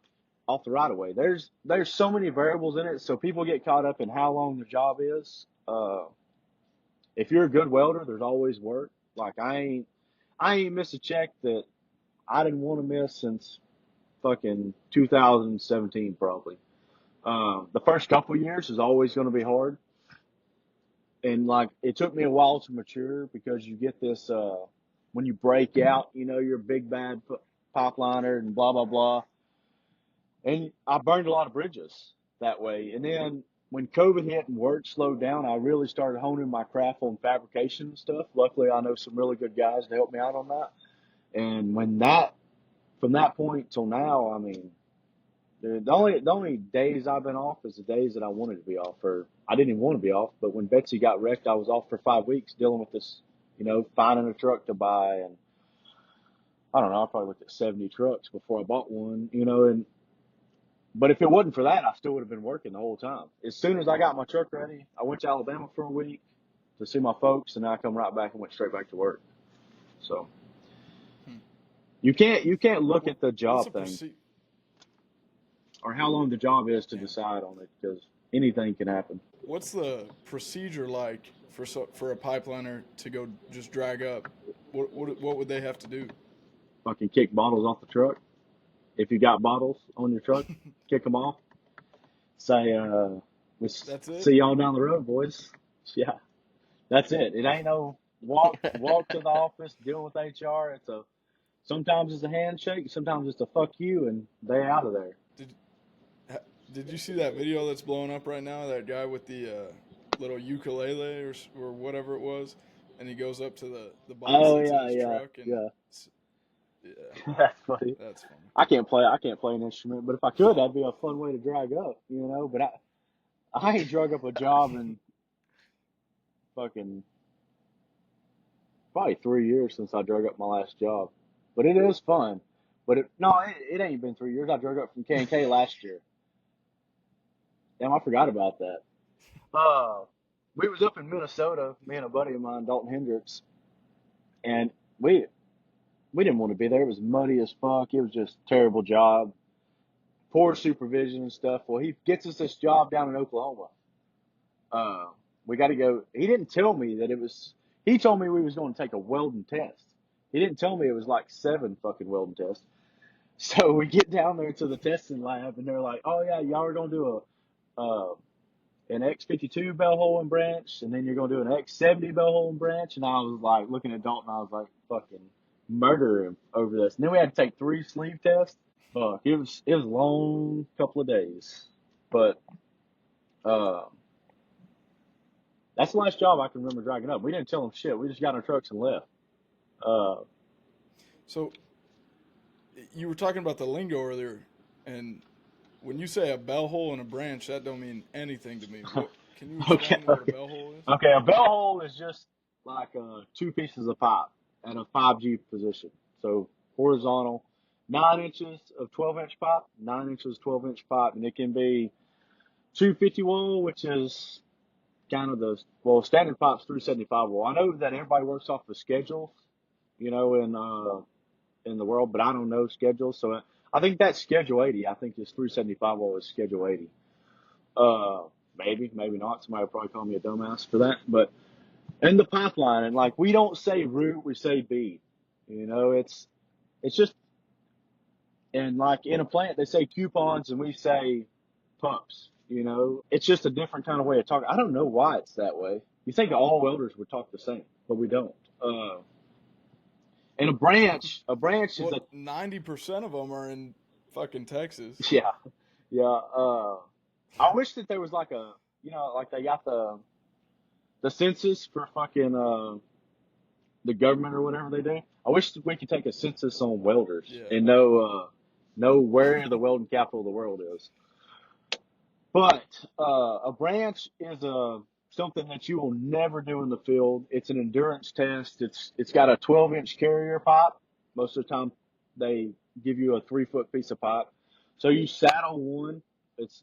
right of way. There's so many variables in it. So people get caught up in how long the job is. If you're a good welder, there's always work. Like I ain't missed a check that I didn't want to miss since fucking 2017 probably. The first couple of years is always going to be hard. And like, it took me a while to mature because you get this, when you break out, you're a big bad pipeliner and blah, blah, blah. And I burned a lot of bridges that way. And then when COVID hit and work slowed down, I really started honing my craft on fabrication and stuff. Luckily, I know some really good guys to help me out on that. And from that point till now, I mean, the only days I've been off is the days that I wanted to be off, or I didn't even want to be off. But when Betsy got wrecked, I was off for 5 weeks dealing with this, finding a truck to buy, and I don't know, I probably looked at 70 trucks before I bought one, and but if it wasn't for that, I still would have been working the whole time. As soon as I got my truck ready, I went to Alabama for a week to see my folks, and then I come right back and went straight back to work. So Hmm. you can't look at the What's job the thing procedure? or how long the job is to Yeah. decide on it because anything can happen. What's the procedure like for a pipeliner to go just drag up? What would they have to do? Fucking kick bottles off the truck. If you got bottles on your truck, kick them off. Say, we That's it. see y'all down the road, boys. Yeah, that's it. It ain't no walk to the office, dealing with HR. Sometimes it's a handshake, sometimes it's a fuck you, and they out of there. Did did you see that video that's blowing up right now? That guy with the little ukulele or whatever it was, and he goes up to the boss Oh that's in yeah, his yeah, truck, and yeah. yeah, That's funny. that's funny. I can't play an instrument, but if I could, that'd be a fun way to drag up, But I ain't drug up a job in fucking probably 3 years since I drug up my last job. But it is fun. But it ain't been 3 years. I drug up from K&K last year. Damn, I forgot about that. Uh, we was up in Minnesota, me and a buddy of mine, Dalton Hendricks, and we didn't want to be there. It was muddy as fuck. It was just a terrible job, poor supervision and stuff. Well, he gets us this job down in Oklahoma. Uh, we got to go. He didn't tell me that it was. He told me we was going to take a welding test. He didn't tell me it was like 7 fucking welding tests. So we get down there to the testing lab, and they're like, "Oh yeah, y'all are gonna do an X52 bell hole and branch, and then you're gonna do an X70 bell hole and branch." And I was like, looking at Dalton, I was like, "Fucking murder him over this." And then we had to take 3 sleeve tests. Fuck, it was a long couple of days, but uh, that's the last job I can remember dragging up. We didn't tell them shit. We just got in our trucks and left. Uh, So you were talking about the lingo earlier, and when you say a bell hole and a branch, that don't mean anything to me. What can you okay, explain what a okay, bell hole is? okay. A bell hole is just like 2 pieces of pipe at a 5G position. So horizontal, 9 inches of 12-inch pipe, 9 inches 12-inch pipe, and it can be 250 wool, which is kind of standard pipe's 375 wool. I know that everybody works off the schedules, in the world, but I don't know schedules. So I think that's schedule 80. I think this 375 wool is schedule 80. Uh, maybe not. Somebody will probably call me a dumbass for that. But in the pipeline, and like we don't say root, we say bead. It's just, and like in a plant they say coupons and we say pumps. It's just a different kind of way of talking. I don't know why it's that way. You think all welders would talk the same, but we don't. And a branch is Well, a 90% of them are in fucking Texas. yeah, yeah. I wish that there was like like they got the census for fucking the government or whatever they do. I wish that we could take a census on welders Yeah. and know where the welding capital of the world is. But a branch is something that you will never do in the field. It's an endurance test. It's got a 12-inch carrier pipe. Most of the time, they give you a 3-foot piece of pipe. So you saddle one. It's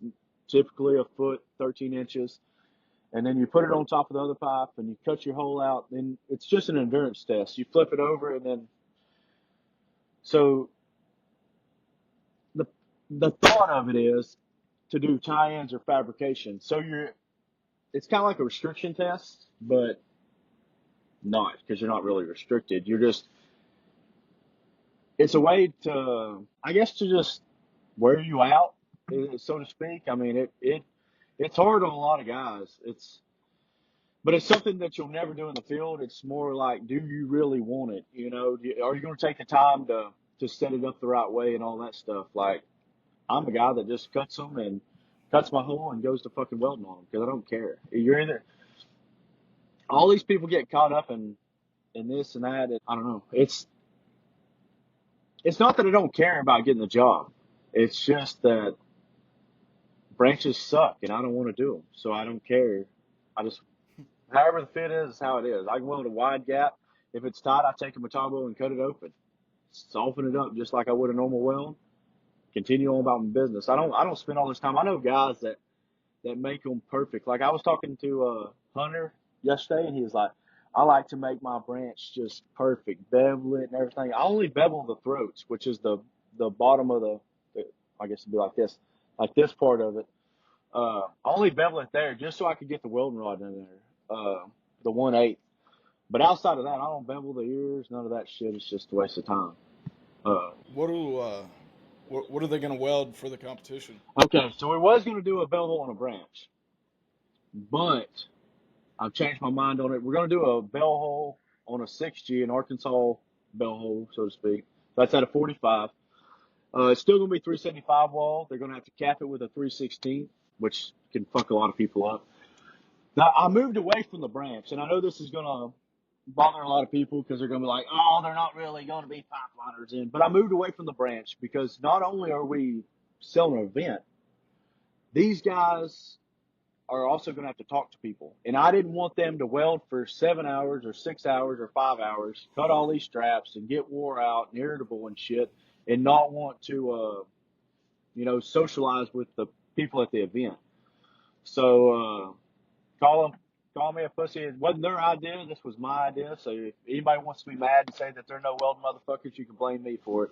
typically a foot, 13 inches. and then you put it on top of the other pipe, and you cut your hole out. Then it's just an endurance test. You flip it over, and then so the the thought of it is to do tie-ins or fabrication. So it's kind of like a restriction test, but not, because you're not really restricted. It's a way to, I guess, to just wear you out, so to speak. I mean, it's hard on a lot of guys. But it's something that you'll never do in the field. It's more like, do you really want it? Are you going to take the time to set it up the right way and all that stuff? Like, I'm a guy that just cuts them and cuts my hole and goes to fucking welding on them because I don't care. All these people get caught up in this and that. And I don't know. It's not that I don't care about getting the job. It's just that branches suck and I don't want to do them. So I don't care. However the fit is how it is. I can weld a wide gap. If it's tight, I take a Metabo and cut it open. Soften it up just like I would a normal weld. Continue on about my business. I don't spend all this time. I know guys that make them perfect. Like, I was talking to Hunter yesterday, and he was like, I like to make my branch just perfect, bevel it and everything. I only bevel the throats, which is the bottom of I guess it'd be like this part of it. I only bevel it there just so I could get the welding rod in there, the 1/8. But outside of that, I don't bevel the ears, none of that shit. It's just a waste of time. What are they going to weld for the competition? Okay, so we was going to do a bell hole on a branch, but I've changed my mind on it. We're going to do a bell hole on a 6G, an Arkansas bell hole, so to speak. That's at a 45. It's still going to be 375 wall. They're going to have to cap it with a 316, which can fuck a lot of people up. Now, I moved away from the branch, and I know this is going to bother a lot of people because they're going to be like, oh, they're not really going to be pipeliners in. But I moved away from the branch because not only are we selling an event, these guys are also going to have to talk to people. And I didn't want them to weld for 7 hours or 6 hours or 5 hours, cut all these straps and get wore out and irritable and shit, and not want to, socialize with the people at the event. So, call me a pussy. It wasn't their idea. This was my idea. So if anybody wants to be mad and say that they're no welding motherfuckers, you can blame me for it.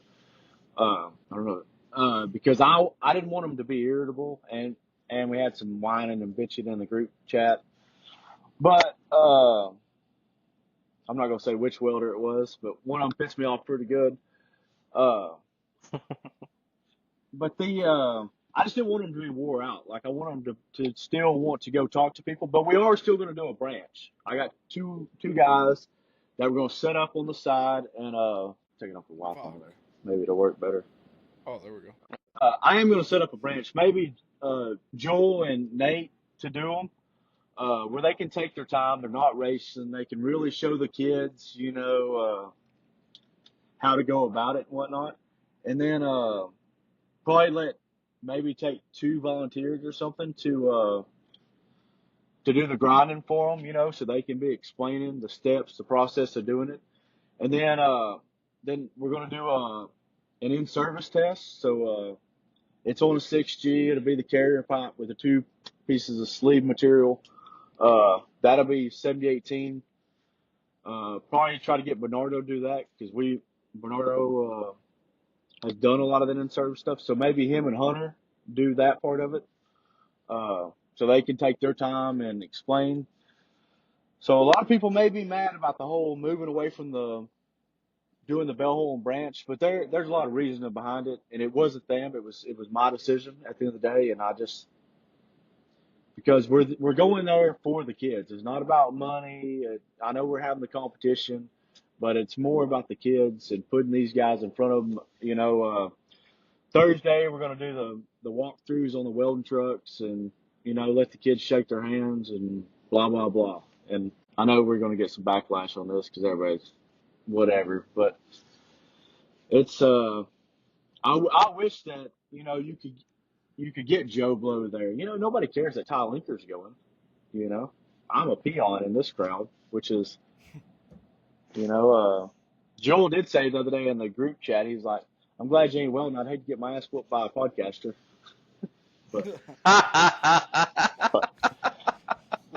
I don't know. Because I didn't want them to be irritable, and we had some whining and bitching in the group chat. But I'm not gonna say which welder it was, but one of them pissed me off pretty good. Uh, but I just didn't want them to be wore out. Like, I want them to still want to go talk to people. But we are still gonna do a branch. I got two guys that we're gonna set up on the side and taking off the Wi-Fi there. Maybe it'll work better. Oh, there we go. I am going to set up a branch, maybe Joel and Nate to do them, where they can take their time. They're not racing. They can really show the kids, how to go about it and whatnot. And then probably maybe take 2 volunteers or something to do the grinding for them, so they can be explaining the steps, the process of doing it. And then we're going to do an in-service test. So it's on a 6G. It'll be the carrier pipe with the 2 pieces of sleeve material. That'll be 7018. Probably try to get Bernardo to do that because Bernardo has done a lot of that in-service stuff. So maybe him and Hunter do that part of it. So they can take their time and explain. So a lot of people may be mad about the whole moving away from doing the bell hole and branch, but there's a lot of reasoning behind it, and it wasn't them. It was my decision at the end of the day, and because we're going there for the kids. It's not about money. I know we're having the competition, but it's more about the kids and putting these guys in front of them. Thursday we're going to do the walkthroughs on the welding trucks, and let the kids shake their hands and blah blah blah. And I know we're going to get some backlash on this because everybody's whatever, but it's I wish that you could get Joe Blow there. Nobody cares that Ty Linker's going. I'm a peon in this crowd, which is Joel did say the other day in the group chat, he's like, I'm glad you ain't welding. I'd hate to get my ass whooped by a podcaster. But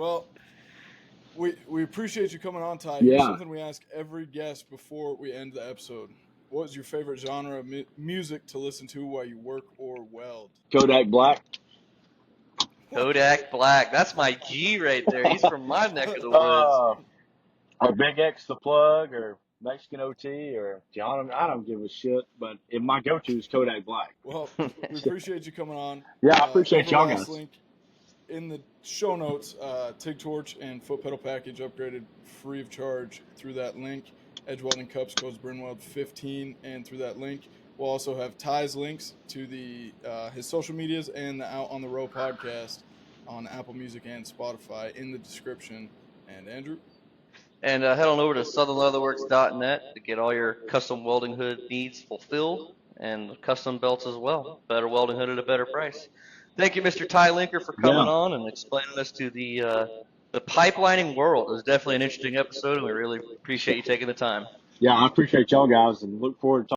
Well, we appreciate you coming on, Ty. Here's Yeah, something we ask every guest before we end the episode. What is your favorite genre of music to listen to while you work or weld? Kodak Black. Kodak Black. That's my G right there. He's from my neck of the woods. uh, or Big X the Plug, or Mexican OT, or John. I don't give a shit, but if my go-to is Kodak Black. Well, we appreciate you coming on. Yeah, I appreciate y'all Everlast guys. link in the show notes. TIG torch and foot pedal package upgraded free of charge through that link. Edge welding cups codes BurnWeld15, and through that link we'll also have Ty's links to the his social medias and the Out on the Row podcast on Apple Music and Spotify in the description. And Andrew, And head on over to southernleatherworks.net to get all your custom welding hood needs fulfilled and custom belts as well. Better welding hood at a better price. Thank you, Mr. Ty Linker, for coming Yeah, on and explaining us to the pipelining world. It was definitely an interesting episode, and we really appreciate you taking the time. yeah, I appreciate y'all guys, and look forward to